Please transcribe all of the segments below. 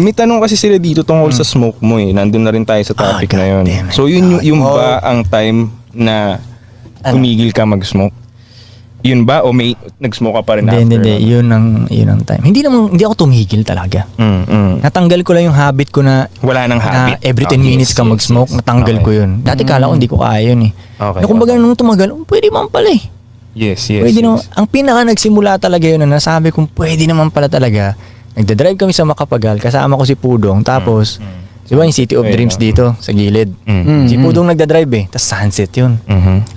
May tanong kasi sila dito tungkol sa smoke mo eh. Nandun na rin tayo sa topic na yun. damn it. So yung ba ang time na tumigil ka mag-smoke? Yun ba? O may nag-smoke ka pa rin after? Hindi. Yun ang time. Hindi ako tumigil talaga. Natanggal ko lang yung habit ko na Wala nang habit. na every 10 minutes ka mag-smoke. Natanggal ko yun. Dati kala ko hindi ko kaya yun eh. Okay, Na kumbaga nung tumagal, pwede man pala eh. Yes. Pwede naman. Ang pinaka nagsimula talaga yun na nasabi kong pwede naman pala talaga. Nagdadrive kami sa Makapagal, kasama ko si Pudong, tapos di ba yung City of Dreams dito sa gilid. Si Pudong nagdadrive eh, tapos sunset yun.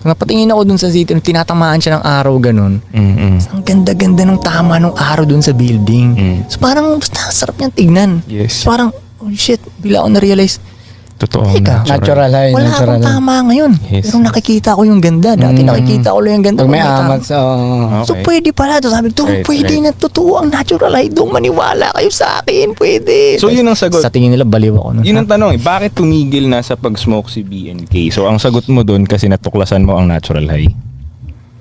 Napatingin ako dun sa city, tinatamaan siya ng araw ganun. Ang ganda-ganda ng tama ng araw dun sa building. So parang sarap niyang tignan. Yes. So parang, oh shit, bila ako na-realize, Totoo. teka, Natural high. wala Natural akong high. tama ngayon. Yes. Pero nakikita ko yung ganda. Dati nakikita ko lang yung ganda. Pag may Pag amat tama. sa... So pwede pala. So sabi ko, Right, pwede right. na totoo ang natural high. Dong maniwala kayo sa akin. Pwede. So yun ang sagot. Sa tingin nila, baliw ako. No? Yun ang tanong eh, bakit tumigil na sa pag-smoke si BNK? So ang sagot mo dun kasi natuklasan mo ang natural high.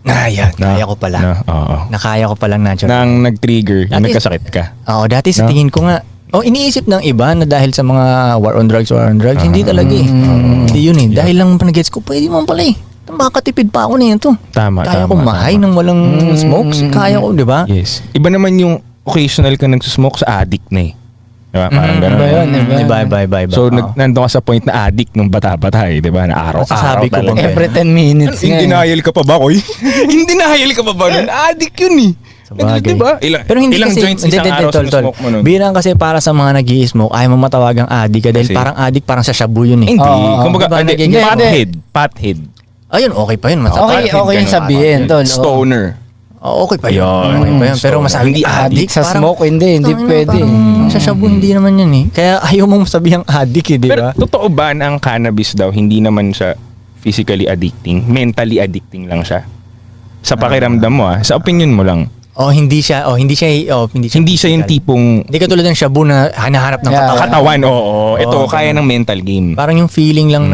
Kaya ko pala. Oo. Nakaya ko palang natural. Nang nag-trigger, yung Dati- nagkasakit ka. Oo, dati sa No? tingin ko nga, iniisip ng iba na dahil sa mga war on drugs, hindi talaga eh. Hindi yun eh. Dahil lang panagets ko, pwede man pala eh. Makakatipid pa ako na to. Tama, Kaya tama, ko mahay tama. nang walang smokes. Kaya ko, di ba? Yes. Iba naman yung occasional ka nagsusmoke sa addict na eh. Diba? Parang gano'n. Iba yun, Iba. So Oo. nandun ka sa point na addict nung bata-bata eh, 'di ba? Na araw-araw Masasabi ko talaga. bang- Every 10 minutes In nga. denial ka pa ba, Koy? In denial ka pa ba nun? Addict yun eh. Sabagay. Diba? Ilang, Pero hindi ilang kasi, joints isang araw tol. sinusmoke mo nun? Bilang kasi para sa mga nag-i-smoke, ayaw mo matawagang addict ka dahil Kasi- parang addict, parang sa shabu yun eh. Hindi. Oo. Kumbaga, Diba, hindi, nagiging- Pothead. Ayun, okay pa yun. Okay yung sabihin, tol. Stoner. Okay pa yun. Yun. Okay pa yun. Pero So, masabi hindi Addict sa parang- smoke, hindi Tangina, pwede. parang Sa shabu, hindi naman yun eh. Kaya ayaw mong sabihang addict eh, di Pero ba? totoo ba na ang cannabis daw, hindi naman siya physically addicting? Mentally addicting lang siya? Sa pakiramdam mo sa opinion mo lang. Hindi siya Hindi siya yung physical. tipong Hindi katulad ng shabu na hanahanap ng Yeah. katawan. katawan, oo. Ito, Oo, kaya ng mental game. Parang yung feeling lang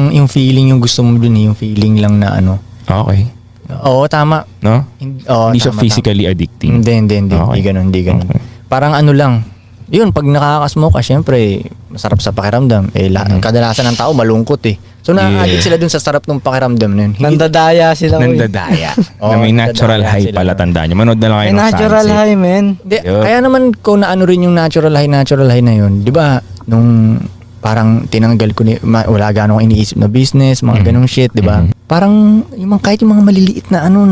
yung feeling yung gusto mo dun eh. Yung feeling lang na ano. Okay. Oo, tama. No? Hindi siya Tama. physically addicting. Hindi. Okay. Hindi ganun. Okay. Parang ano lang. Yun, pag nakaka-smoke ka, syempre, masarap sa pakiramdam. Kadalasan ng tao malungkot eh. So, na-addict sila dun sa sarap ng pakiramdam na yun. Nandadaya sila. Nandadaya. Oo, na may natural nandadaya high sila. pala, tandaan nyo. Manood na lang kayo May ng natural Sunset. high, man. Hindi, Yun. kaya naman ko na ano rin yung natural high na yun. Di ba, nung parang tinanggal ko, wala gano'ng akong iniisip na business, mga ganong shit, di ba? Parang, kahit yung mga maliliit na ano,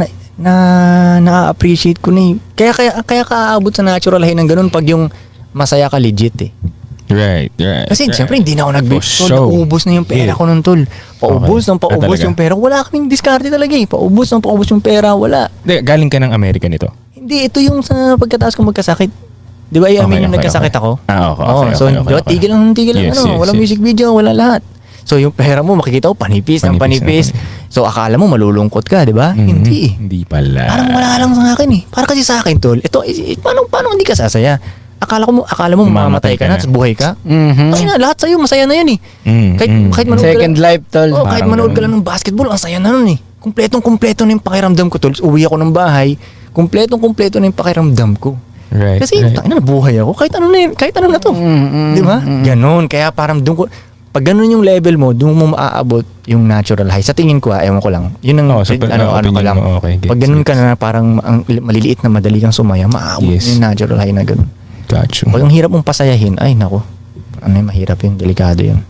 na-appreciate ko na eh. Kaya kaabot sa natural high ng ganun pag yung masaya ka legit eh. Right. Kasi siyempre hindi na ako For show. naubos na yung pera ko nun tol. Paubos talaga? yung pera. Wala kaming diskarte talaga eh. Paubos yung pera. Wala. Galing ka ng Amerika nito? Hindi, ito yung sa pagkatapos ko magkasakit. Di ba, yung nagkasakit ako? Okay. So, diba, tigil lang. Yes, Ano, yes, walang yes. music video, wala lahat. So, yung pera mo, makikita ko, panipis. Panipis. So, akala mo malulungkot ka, di ba? Hindi eh. Hindi pala. Parang wala lang sa akin eh. Para kasi sa akin, tol. Ito, paano hindi ka sasaya? Akala mo mamamatay ka na, tapos buhay ka. Ay na, lahat sa'yo, masaya na yun eh. Kahit manood ka Second lang, life, tol. kahit Parang manood ka ganun. lang ng basketball, ang saya na nun eh. Kumpletong-kumpleto na yung pakiramdam ko, tol. Uwi ako ng bahay, kumpletong-kumpleto na yung pakiramdam ko. Right. Kasi, tangina, nabuhay ako. Kahit ano na to. Di ba? Ganon. Kaya parang doon ko, pag ganun yung level mo, doon mo maaabot yung natural high. Sa tingin ko, ewan ko lang. Yun ang, opinion ko lang. mo, okay, gets, Pag ganun ka gets. na, parang maliliit na madali kang sumaya, maaabot Yes. yung natural high na ganun. Got you. Pag ang hirap mong pasayahin, ay nako, mahirap yun, delikado yun.